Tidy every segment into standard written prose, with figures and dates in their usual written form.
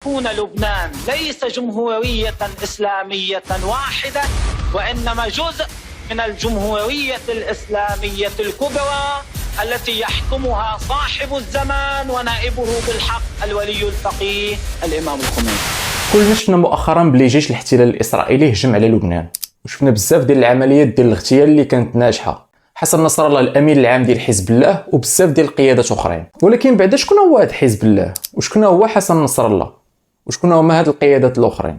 يكون لبنان ليس جمهورية إسلامية واحدة، وإنما جزء من الجمهورية الإسلامية الكبرى التي يحكمها صاحب الزمان ونائبه بالحق الولي الفقيه الإمام الخميني. كلنا شفنا مؤخرا بلي جيش الاحتلال الإسرائيلي هجم على لبنان، وشفنا بزاف ديال العمليات ديال الاغتيال اللي كانت ناجحة حسن نصر الله الامين العام ديال حزب الله وبزاف ديال القيادات اخرين. ولكن بعدا شكون هو هذا حزب الله، وشكون هو حسن نصر الله، وشكون هما هاد القيادات الاخرين،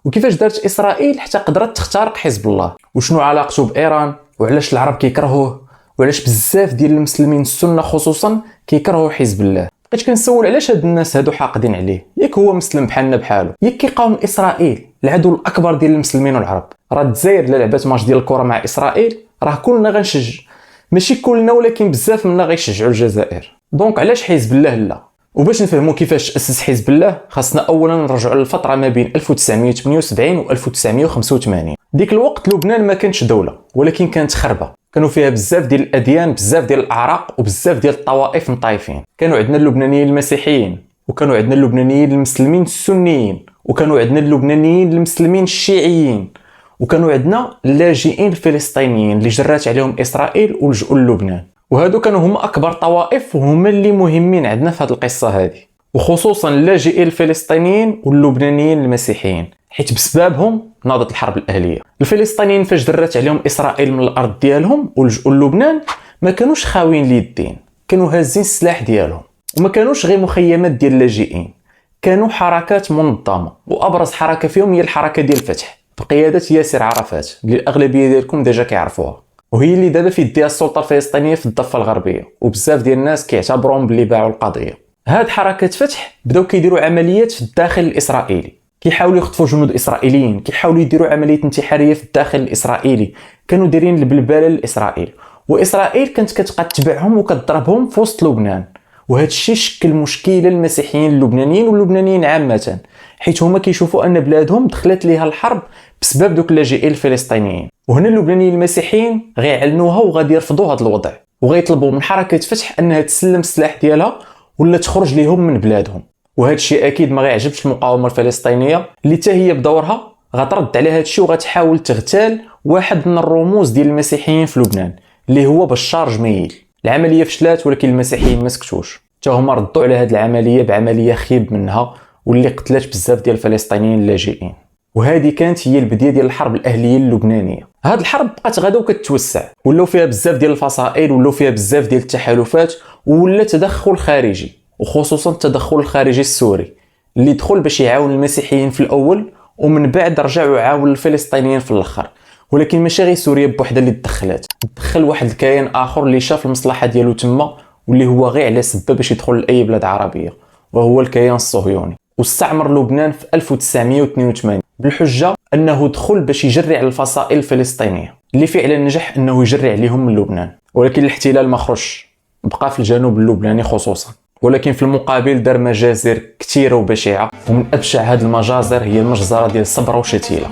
وكيفاش دارت اسرائيل حتى قدرت تخترق حزب الله، وشنو علاقته بايران، وعلاش العرب كيكرهوه، وعلاش بزاف ديال المسلمين السنه خصوصا كيكرهوا حزب الله. بقيت كنسول علاش هاد الناس هادو حاقدين عليه، ياك هو مسلم بحالنا بحالو، ياك كيقاوم اسرائيل العدو الاكبر ديال المسلمين والعرب. راه الجزائر لا لعبات ماتش ديال الكره مع اسرائيل راه كلنا غنشجع، ماشي كلنا ولكن بزاف منا غيشجعوا الجزائر. دونك علاش حزب الله لا؟ وباش نفهموا كيفاش تاسس حزب الله خاصنا اولا نرجعوا للفتره ما بين 1978 و 1985. ديك الوقت لبنان ما كانتش دوله ولكن كانت خربه، كانوا فيها بزاف ديال الاديان، بزاف ديال الاعراق وبزاف ديال الطوائف مطايفين. كانوا عندنا اللبنانيين المسيحيين، وكانوا عندنا اللبنانيين المسلمين السنيين، وكانوا عندنا اللبنانيين المسلمين الشيعيين، وكانوا عندنا اللاجئين الفلسطينيين اللي جرات عليهم اسرائيل ولجؤوا للبنان. وهادو كانوا هما اكبر طوائف وهما اللي مهمين عندنا في هذه القصه هذه، وخصوصا اللاجئين الفلسطينيين واللبنانيين المسيحيين، حيت بسببهم ناضت الحرب الاهليه. الفلسطينيين فاش درات عليهم اسرائيل من الارض ديالهم ولجؤوا للبنان ما كانوش خاويين اليدين، كانوا هازين السلاح ديالهم، وما كانوش غير مخيمات ديال اللاجئين، كانوا حركات منظمه، وابرز حركه فيهم هي الحركه ديال الفتح بقياده ياسر عرفات اللي الاغلبيه ديالكم ديجا كيعرفوها، وهي اللي دابا في يديها السلطه الفلسطينيه في الضفه الغربيه، وبزاف ديال الناس كيعتبروهم باللي باعوا القضيه. هاد حركه فتح بداو كيديروا عمليات في الداخل الاسرائيلي، كيحاولوا يخطفوا جنود اسرائيليين، كيحاولوا يديروا عمليه انتحاريه في الداخل الاسرائيلي، كانوا دايرين البلباله لاسرائيل، واسرائيل كانت كتقطعهم وكتضربهم في وسط لبنان. وهذا الشيء شكل مشكله للمسيحيين اللبنانيين واللبنانيين عامه، حيت هما كيشوفوا ان بلادهم دخلت ليها الحرب بسبب دوك اللاجئين الفلسطينيين. وهنا اللبنانيين المسيحيين غيعلنوها وغادي يرفضوا هذا الوضع، وغيطلبوا من حركه فتح انها تسلم السلاح ديالها ولا تخرج ليهم من بلادهم. وهذا الشيء اكيد ما غيعجبش المقاومه الفلسطينيه اللي حتى هي بدورها غترد على هذا الشيء وغتحاول تغتال واحد من الرموز ديال المسيحيين في لبنان اللي هو بشار جميل. العمليه فشلات ولكن المسيحيين ما سكتوش، حتى هما ردوا على هذه العمليه بعمليه خيب منها واللي قتلت بزاف ديال الفلسطينيين اللاجئين. وهذه كانت هي البدايه ديال الحرب الاهليه اللبنانيه. هذه الحرب بقات غدا وكتوسع، ولاو فيها بزاف ديال الفصائل، ولاو فيها بزاف ديال التحالفات، ولا تدخل خارجي، وخصوصا التدخل الخارجي السوري اللي دخل باش يعاون المسيحيين في الاول ومن بعد رجع وعاون الفلسطينيين في الاخر. ولكن ماشي غير سوريا بوحدها اللي تدخلت، دخل واحد الكيان اخر اللي شاف المصلحه ديالو تما واللي هو غير على سبب باش يدخل لاي بلاد عربيه، وهو الكيان الصهيوني. واستعمر لبنان في 1982 بالحجه انه دخل باش يجري على الفصائل الفلسطينيه اللي فعلا نجح انه يجري عليهم من لبنان. ولكن الاحتلال ما خرجش، بقى في الجنوب اللبناني خصوصا، ولكن في المقابل دار مجازر كثيره وبشعه. ومن ابشع هذه المجازر هي المجزره ديال صبره وشتيله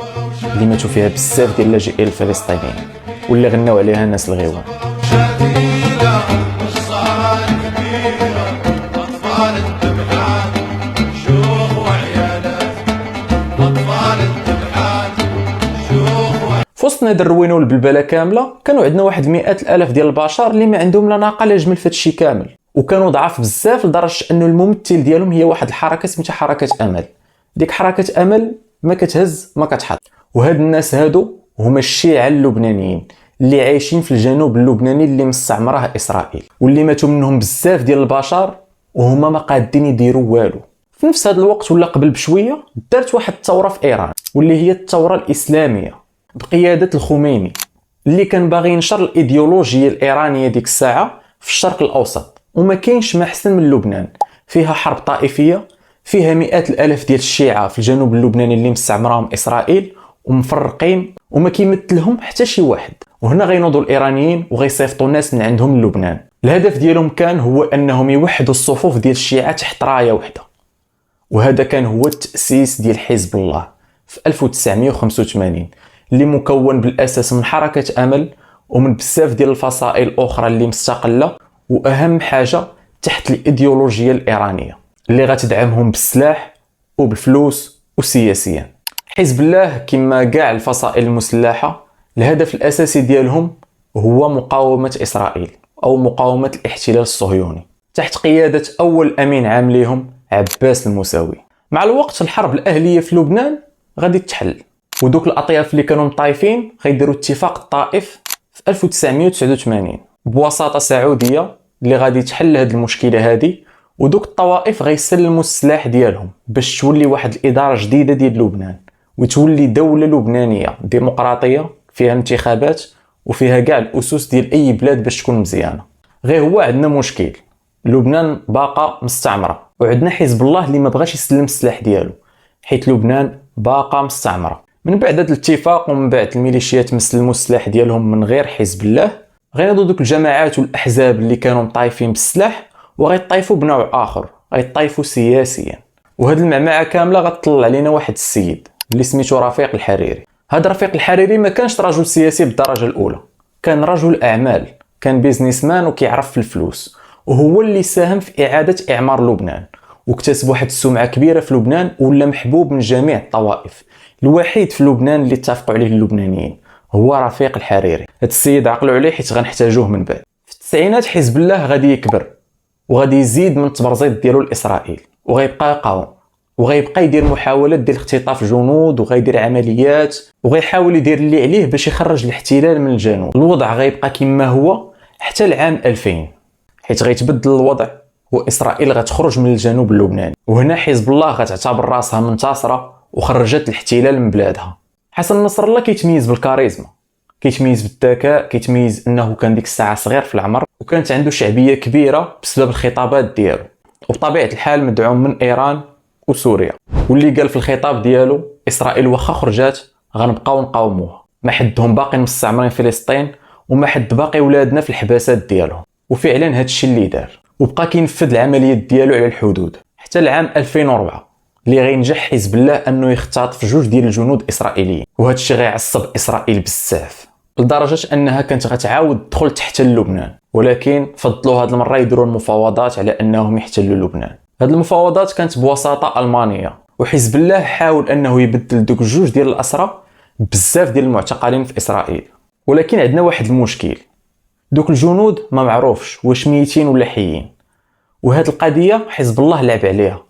اللي ماتوا فيها بزاف ديال اللاجئين الفلسطينيين واللي غناو عليها الناس الغيوان. فوسطنا دروينو البلبله كامله كانوا عندنا واحد المئات الالاف ديال البشر اللي ما عندهم لا ناقه لا جمل في هادشي كامل، وكانوا ضعاف بزاف لدرجه انه الممثل ديالهم هي واحد الحركه سميتها حركه امل. ديك حركه امل ما كتهز ما كتحط. وهاد الناس هادو هما الشيعة اللبنانيين اللي عايشين في الجنوب اللبناني اللي مستعمره اسرائيل، واللي ماتوا منهم بزاف ديال البشر وهما ما قادين يديروا والو. في نفس هذا الوقت ولا قبل بشويه دارت واحد الثوره في ايران واللي هي الثوره الاسلاميه بقياده الخميني اللي كان باغي ينشر الايديولوجيه الايرانيه ديك الساعه في الشرق الاوسط. وما كاينش ما احسن من لبنان، فيها حرب طائفيه، فيها مئات الالاف ديال الشيعة في الجنوب اللبناني اللي مستعمرهم اسرائيل ومفرقين وما كيمثلهم حتى شي واحد. وهنا غينوضوا الايرانيين وغيصيفطوا ناس من عندهم للبنان. الهدف ديالهم كان هو انهم يوحدوا الصفوف ديال الشيعة تحت رايه وحده، وهذا كان هو التاسيس ديال حزب الله في 1985 اللي مكون بالاساس من حركه امل ومن بزاف ديال الفصائل الاخرى اللي مستقله، واهم حاجه تحت الايديولوجيه الايرانيه اللي غتدعمهم بالسلاح وبالفلوس وسياسيا. حزب الله كما كاع الفصائل المسلحة الهدف الأساسي ديالهم هو مقاومة إسرائيل أو مقاومة الاحتلال الصهيوني تحت قيادة أول أمين عام ليهم عباس الموساوي. مع الوقت الحرب الأهلية في لبنان غادي تحل، ودوك الأطياف اللي كانوا مطايفين غيديروا اتفاق الطائف في 1989 بوساطة سعودية اللي غادي تحل هاد المشكلة هادي، ودوك الطوائف غيسلموا السلاح ديالهم باش تولي واحد الإدارة جديدة ديال لبنان وتولي دولة لبنانية ديمقراطية فيها انتخابات وفيها كاع الأسس ديال أي بلاد باش تكون مزيانة. غير هو عندنا مشكل، لبنان باقا مستعمرة، وعندنا حزب الله اللي ما بغاش يسلم السلاح ديالو حيت لبنان باقا مستعمرة. من بعد هذا الاتفاق ومن بعد الميليشيات مسلموا السلاح ديالهم من غير حزب الله، غينوضوا دوك الجماعات والاحزاب اللي كانوا مطايفين بالسلاح وغيطايفوا بنوع اخر، غيطايفوا سياسيا. وهاد المعمعه كامله غتطلع علينا واحد السيد اللي سميتو رفيق الحريري. هاد رفيق الحريري ما كانش رجل سياسي بالدرجه الاولى، كان رجل اعمال، كان بيزنسمان وكيعرف في الفلوس، وهو اللي ساهم في اعاده اعمار لبنان واكتسب واحد السمعه كبيره في لبنان ولا محبوب من جميع الطوائف. الوحيد في لبنان اللي اتفقوا عليه اللبنانيين هو رفيق الحريري. هاد السيد عقلوا عليه حيت غنحتاجوه من بعد. في التسعينات حزب الله غادي يكبر وغادي يزيد من التبرزيط ديالو لاسرائيل، وغيبقى يقاوم وغيبقى يدير محاولات ديال اختطاف جنود وغيدير عمليات وغيحاول يدير اللي عليه باش يخرج الاحتلال من الجنوب. الوضع غيبقى كما هو حتى العام 2000 حيت غيتبدل الوضع واسرائيل غتخرج من الجنوب اللبناني، وهنا حزب الله غتعتبر راسها منتصره وخرجت الاحتلال من بلادها. حسن نصر الله كيتميز بالكاريزما، كيتميز بالذكاء، كيتميز انه كان ديك الساعه صغير في العمر وكانت عنده شعبيه كبيره بسبب الخطابات ديالو، وبطبيعه الحال مدعوم من ايران وسوريا. واللي قال في الخطاب ديالو اسرائيل واخا خرجات غنبقاو نقاوموها، ما حدهم باقي مستعمرين فلسطين وما حد باقي ولادنا في الحباسات ديالهم. وفعلا هذا الشيء اللي دار، وبقى كينفذ العمليات ديالو على الحدود حتى العام 2004 اللي غينجح حزب الله انه يختطف جوج ديال الجنود اسرائيليين، وهذا الشيء غيعصب اسرائيل بزاف لدرجه انها كانت غتعاود تدخل تحتل لبنان، ولكن فضلوا هذه المره يديروا المفاوضات على انهم يحتلوا لبنان. هذه المفاوضات كانت بوساطه المانيه، وحزب الله حاول انه يبدل دوك جوج ديال الاسرى بزاف ديال المعتقلين في اسرائيل. ولكن عندنا واحد المشكل، دوك الجنود ما معروفش واش ميتين ولا حيين، وهاد القضيه حزب الله لعب عليها،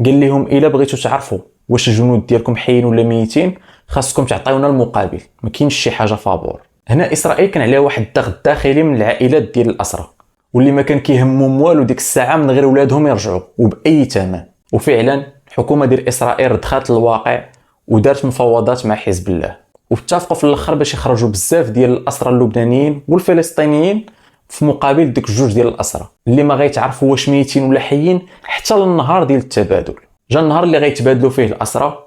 قال لهم الا بغيتوا تعرفوا واش الجنود ديالكم حيين ولا ميتين خاصكم تعطيونا المقابل، ما كاينش شي حاجه فابور. هنا اسرائيل كان عليها واحد الضغط داخلي من العائلات ديال الاسرى واللي ما كان كيهمهم والو ديك الساعه من غير ولادهم يرجعوا وباي ثمن. وفعلا الحكومه ديال اسرائيل رضخات للواقع ودارت مفاوضات مع حزب الله، واتفقوا في الاخر باش يخرجوا بزاف ديال الاسرى اللبنانيين والفلسطينيين في مقابل ديك جوج ديال الاسرى اللي ما غيتعرفوا واش ميتين ولا حيين حتى للنهار ديال التبادل. جا النهار اللي غيتبادلوا فيه الاسرى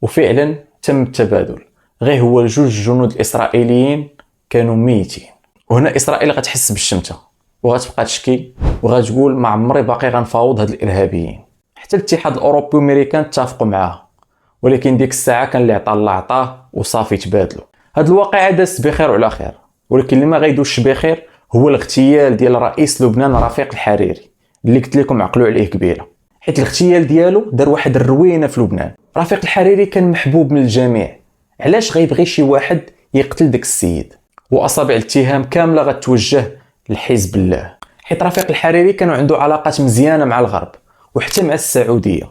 وفعلا تم التبادل، غير هو جوج الجنود الاسرائيليين كانوا ميتين. وهنا اسرائيل غتحس بالشمته وغتبقى تشكي وغتقول ما عمري باقي غنفاوض هاد الارهابيين. حتى الاتحاد الاوروبي والامريكان اتفقوا معاها، ولكن ديك الساعه كان اللي عطا الله عطاه وصافي تبادلوا. هاد الواقعه دازت بخير وعلى خير، ولكن اللي ما غيدوش بخير هو الاغتيال ديال رئيس لبنان رفيق الحريري اللي قلت لكم عقلوا عليه كبيره، حيت الاغتيال ديالو دار واحد الروينه في لبنان. رفيق الحريري كان محبوب من الجميع، علاش غيبغي شي واحد يقتل داك السيد؟ واصابع الاتهام كامله غتوجه لحزب الله، حيت رفيق الحريري كانوا عنده علاقات مزيانه مع الغرب وحتى مع السعوديه،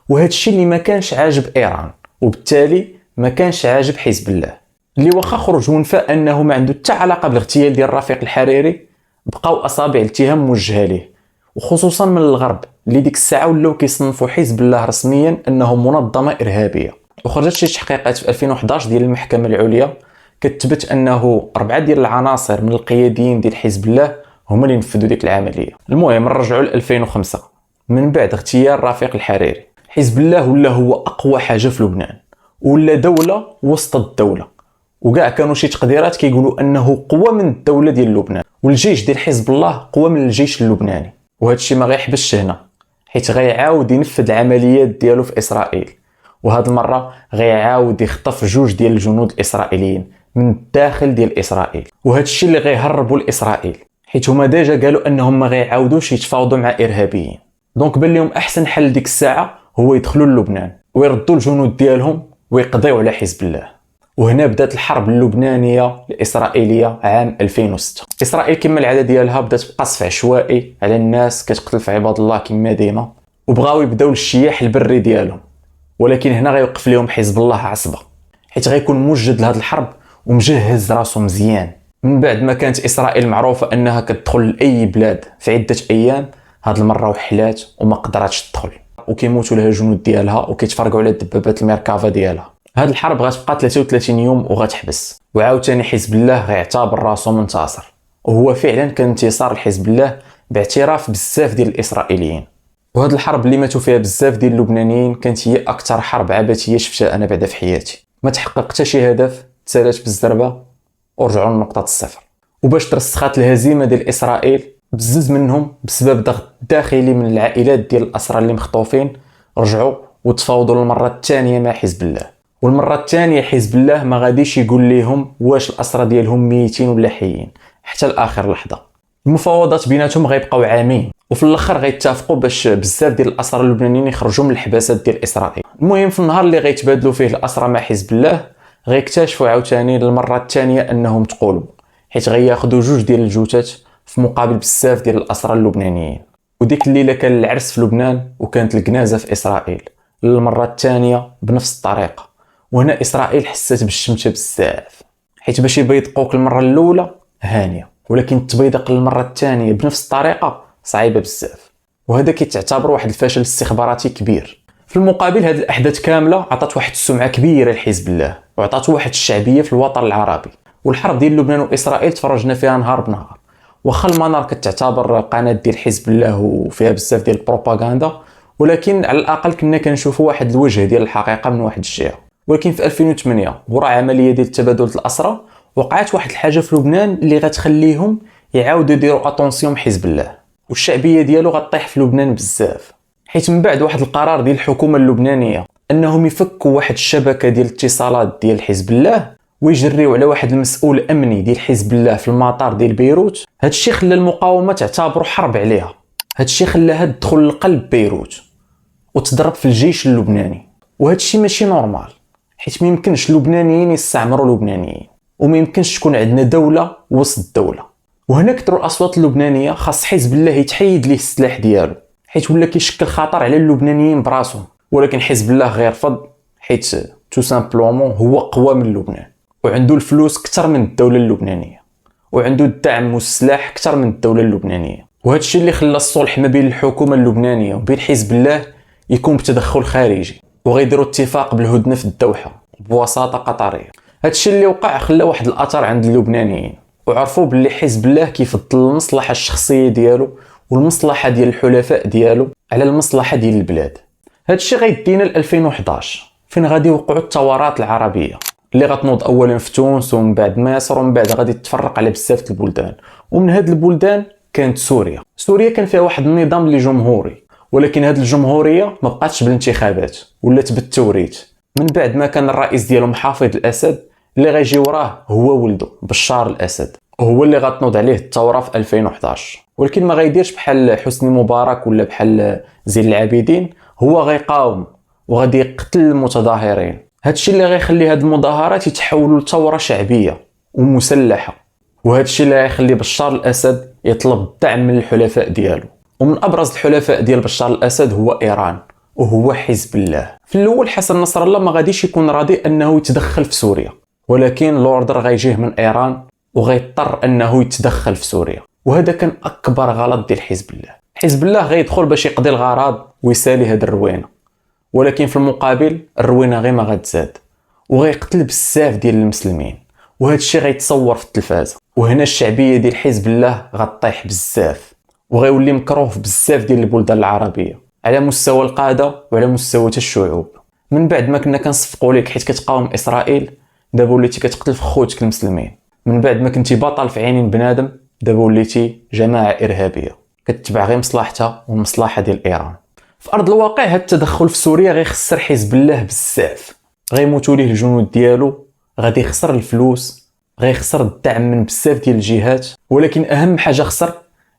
وهذا الشيء اللي ما كانش عاجب ايران وبالتالي ما كانش عاجب حزب الله، اللي واخا خرج ونفى انه ما عنده حتى علاقه بالاغتيال ديال رفيق الحريري بقاو اصابع الاتهام موجهه ليه، وخصوصا من الغرب اللي ديك الساعه ولاو كيصنفوا حزب الله رسميا انه منظمه ارهابيه. وخرجت شي تحقيقات في 2011 ديال المحكمه العليا كتثبت انه 4 ديال العناصر من القياديين ديال حزب الله هما اللي نفذوا ديك العمليه. المهم نرجعوا ل 2005 من بعد اغتيال رفيق الحريري، حزب الله ولا هو اقوى حاجه في لبنان ولا دوله وسط الدوله، وكاع كانوا شي تقديرات كيقولوا انه قوه من الدوله ديال لبنان، والجيش ديال حزب الله قوه من الجيش اللبناني. وهذا الشيء ما غيحبسش هنا، حيت غيعاود ينفذ العمليات ديالو في اسرائيل، وهاد المره غيعاود يخطف جوج ديال الجنود الاسرائيليين من الداخل ديال اسرائيل، وهذا الشيء اللي غيهربوا لاسرائيل حيت هما ديجا قالوا انهم ما غيعاودوش يتفاوضوا مع ارهابيين. دونك بان لهم احسن حل ديك الساعه هو يدخلوا للبنان ويردوا الجنود ديالهم ويقضيوا على حزب الله. وهنا بدات الحرب اللبنانيه الاسرائيليه عام 2006. اسرائيل كما العاده ديالها بدات بقصف عشوائي على الناس، كتقتل في عباد الله كما ديما، وبغاو يبداو الشياح البري ديالهم. ولكن هنا غيوقف لهم حزب الله عصبه، حيت غيكون موجد لهاد الحرب ومجهز راسو مزيان. من بعد ما كانت اسرائيل معروفه انها كتدخل لاي بلاد في عده ايام، هاد المره وحلات وما قدراتش تدخل، وكيموتوا لها الجنود ديالها وكيتفرقوا على دبابات الميركافا ديالها. هاد الحرب غتبقى 33 يوم وغتحبس، وعاوتاني حزب الله غيعتبر راسو منتصر. وهو فعلا كان انتصار لحزب الله باعتراف بزاف ديال الاسرائيليين. وهاد الحرب اللي ماتوا فيها بزاف ديال اللبنانيين كانت هي اكثر حرب عبثيه شفتها انا بعدا في حياتي. ما تحقق حتى شي هدف، تسالات بالزربه ورجعوا لنقطه الصفر. وباش ترسخات الهزيمه ديال اسرائيل، بزز منهم بسبب ضغط داخلي من العائلات ديال الاسرى اللي مخطوفين رجعوا وتفاوضوا للمره الثانيه مع حزب الله. والمره الثانيه حزب الله ما غاديش يقول لهم واش الاسرى ديالهم ميتين ولا حيين حتى لاخر لحظه. المفاوضات بيناتهم غيبقاو عامين، وفي الاخر غيتفقوا باش بزاف ديال الاسرى اللبنانيين يخرجوا من الحباسات ديال اسرائيل. المهم في النهار اللي غيتبادلوا فيه الاسرى مع حزب الله غيكتشفوا عاوتاني للمره الثانيه انهم تقولوا، حيت غياخذوا جوج ديال الجثث في مقابل بزاف ديال الاسرى اللبنانيين. وديك الليله كان العرس في لبنان وكانت الجنازه في اسرائيل للمره الثانيه بنفس الطريقه. وهنا اسرائيل حست بالشمته بزاف، حيت باش يبيدقوك المره الاولى هانيه، ولكن تبيدق للمره الثانيه بنفس الطريقه صعيبه بزاف. وهذا كيتعتبر واحد الفشل استخباراتي كبير. في المقابل هذه الاحداث كامله عطات واحد السمعه كبيره لحزب الله، وعطات واحد الشعبيه في الوطن العربي. والحرب ديال لبنان واسرائيل تفرجنا فيها نهار بنهار. واخا المنار كتعتبر قناه ديال حزب الله وفيها بزاف ديال البروباغندا، ولكن على الاقل كنا كنشوفوا واحد الوجه ديال الحقيقه من واحد الجهه. ولكن في 2008 وراء عمليه ديال تبادل الاسرى وقعت واحد الحاجه في لبنان اللي غتخليهم يعاودوا يديروا اتونسيون حزب الله، والشعبيه ديالو غطيح في لبنان بزاف. حيت من بعد واحد القرار ديال الحكومه اللبنانيه انهم يفكوا واحد الشبكه ديال الاتصالات ديال حزب الله ويجريو على واحد المسؤول امني ديال حزب الله في المطار ديال بيروت. هذا الشيء خلى المقاومه تعتبروا حرب عليها. هذا الشيء خلاها تدخل لقلب بيروت وتضرب في الجيش اللبناني. وهذا الشيء ماشي نورمال، حيت ما يمكنش اللبنانيين يستعمروا لبنانيين، وما يمكنش تكون عندنا دوله وسط الدوله. وهنا كثروا الاصوات اللبنانيه خاص حزب الله يتحيد ليه السلاح ديالو، حيت ولا كيشكل خطر على اللبنانيين براسهم. ولكن حزب الله غيرفض، حيت تو سامبلومون هو قوى من لبنان وعنده الفلوس اكثر من الدوله اللبنانيه، وعنده الدعم والسلاح اكثر من الدوله اللبنانيه. وهذا الشيء اللي خلى الصلح ما بين الحكومه اللبنانيه وبين حزب الله يكون بتدخل خارجي، وغيديروا اتفاق بالهدنه في الدوحه بوساطه قطريه. هذا الشيء اللي وقع خلى واحد الاثر عند اللبنانيين، وعرفوا باللي حزب الله كيفضل المصلحه الشخصيه ديالو والمصلحه ديال الحلفاء ديالو على المصلحه ديال البلاد. هذا الشيء غيدينا ل 2011 فين غادي يوقعوا الثورات العربيه اللي غتنوض اولا في تونس ومن بعد مصر ومن بعد غادي تتفرق على بزاف البلدان. ومن هاد البلدان كانت سوريا كان فيها واحد النظام اللي جمهوري، ولكن هاد الجمهوريه ما بقاتش بالانتخابات ولات بالتوريث من بعد ما كان الرئيس ديالهم حافظ الاسد اللي غيجي وراه هو ولده بشار الاسد، وهو اللي غتنوض عليه الثوره في 2011. ولكن ما غيديرش بحال حسني مبارك ولا بحال زين العابدين، هو غيقاوم وغادي يقتل المتظاهرين. هادشي اللي غيخلي هاد المظاهرات يتحولوا لثوره شعبيه ومسلحه، وهادشي اللي غيخلي بشار الاسد يطلب الدعم من الحلفاء ديالو. ومن ابرز الحلفاء ديال بشار الاسد هو ايران وهو حزب الله. في الاول حسن نصر الله ما غاديش يكون راضي انه يتدخل في سوريا، ولكن الاوردر غيجيه من ايران وغيضطر انه يتدخل في سوريا. وهذا كان اكبر غلط ديال حزب الله. حزب الله غيدخل باش يقضي الغرض ويسالي هاد الروينه، ولكن في المقابل الروينه غير ما غتزاد وغيقتل بزاف ديال المسلمين، وهذا الشيء غيتصور في التلفازه. وهنا الشعبيه ديال حزب الله غطيح بزاف وغيولي مكروه في بزاف ديال البلدان العربيه على مستوى القاده وعلى مستوى الشعوب. من بعد ما كنا كنصفقوا لك حيت كتقاوم اسرائيل، دابا وليتي كتقتل في خوتك المسلمين. من بعد ما كنتي بطل في عينين بنادم، دابا وليتي جماعه ارهابيه كتتبع غير مصلحتها والمصلحه ديال ايران. في ارض الواقع هذا التدخل في سوريا غيخسر حزب الله بزاف، غيموتوا ليه الجنود ديالو، غادي يخسر الفلوس، غيخسر الدعم من بزاف ديال الجهات. ولكن اهم حاجه خسر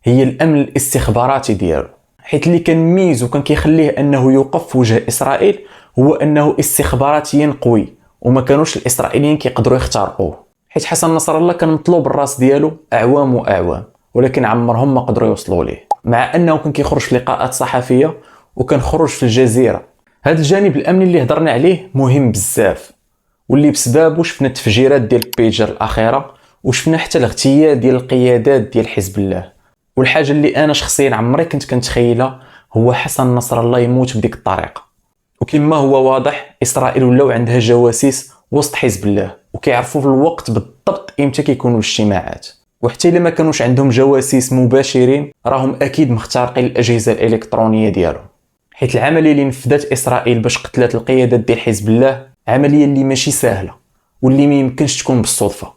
هي الامن الاستخباراتي ديالو، حيت اللي كان ميز وكان كيخليه انه يوقف في وجه اسرائيل هو انه استخباراتيا قوي وما كانوش الاسرائيليين كيقدروا يخترقوه، حيت حسن نصر الله كان مطلوب الراس ديالو اعوام واعوام، ولكن عمرهم ما قدروا يوصلوا ليه، مع انه كان كيخرج في لقاءات صحفيه وكان خرج في الجزيره. هذا الجانب الامني اللي هضرنا عليه مهم بزاف، واللي بسببه شفنا التفجيرات ديال البيجر الاخيره، وشفنا حتى الاغتيال ديال القيادات ديال حزب الله. والحاجه اللي انا شخصيا عمري كنت كنتخيلها هو حسن نصر الله يموت بديك الطريقه. وكما هو واضح اسرائيل ولاو عندها جواسيس وسط حزب الله، وكيعرفوا في الوقت بالضبط امتى كيكونوا الاجتماعات، وحتى الا ما كانوش عندهم جواسيس مباشرين راهم اكيد مخترقين الاجهزه الالكترونيه ديالهم. حيت العمليه اللي نفذت اسرائيل باش قتلت القيادات ديال حزب الله عمليه اللي ماشي سهله، واللي ما يمكنش تكون بالصدفه،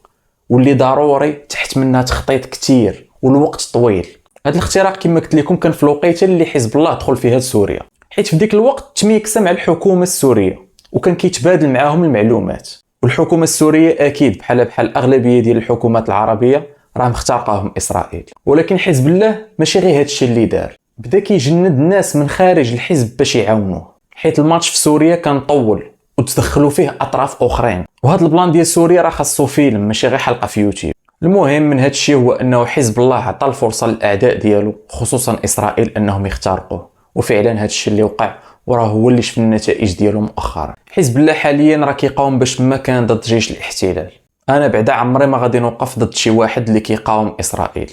واللي ضروري تحت منها تخطيط كتير والوقت طويل. هذا الاختراق كما قلت لكم كان في الوقيته اللي حزب الله دخل فيها لسوريا، حيت في ديك الوقت تميكس مع الحكومه السوريه وكان كيتبادل معاهم المعلومات. والحكومه السوريه اكيد بحال الاغلبيه ديال الحكومات العربيه راه مخترقاهم اسرائيل، ولكن حزب الله ماشي غير هذا الشيء اللي دار، بدا كيجند الناس من خارج الحزب باش يعاونوه، حيت الماتش في سوريا كان طول وتدخلوا فيه اطراف اخرين، وهذا البلان ديال سوريا راه خاصو فيلم ماشي غير حلقه في يوتيوب. المهم من هذا الشيء هو انه حزب الله عطى الفرصه للاعداء ديالو خصوصا اسرائيل انهم يخترقوه، وفعلا هذا الشيء اللي وقع وراه هو اللي شفنا النتائج ديالو مؤخرا. حزب الله حاليا راه كيقاوم باش ما كان ضد جيش الاحتلال. انا بعدا عمري ما غادي نوقف ضد شي واحد اللي كيقاوم اسرائيل.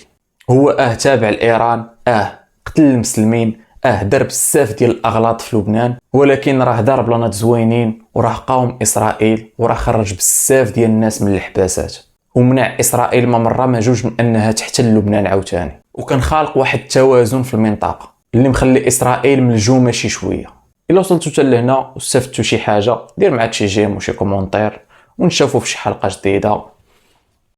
هو تابع لايران، قتل المسلمين، دار بزاف ديال الاغلاط في لبنان، ولكن راه دار بلانات زوينين، وراه قاوم اسرائيل، وراه خرج بزاف ديال الناس من الحباسات، ومنع اسرائيل ما مره ما جوج من انها تحتل لبنان عاوتاني، وكان خالق واحد التوازن في المنطقه اللي مخلي اسرائيل ملجومه شي شويه. الا وصلتوا حتى لهنا واستفدتوا شي حاجه دير معاك شي جيم وشي كومونتير، ونشوفوا في شي حلقه جديده.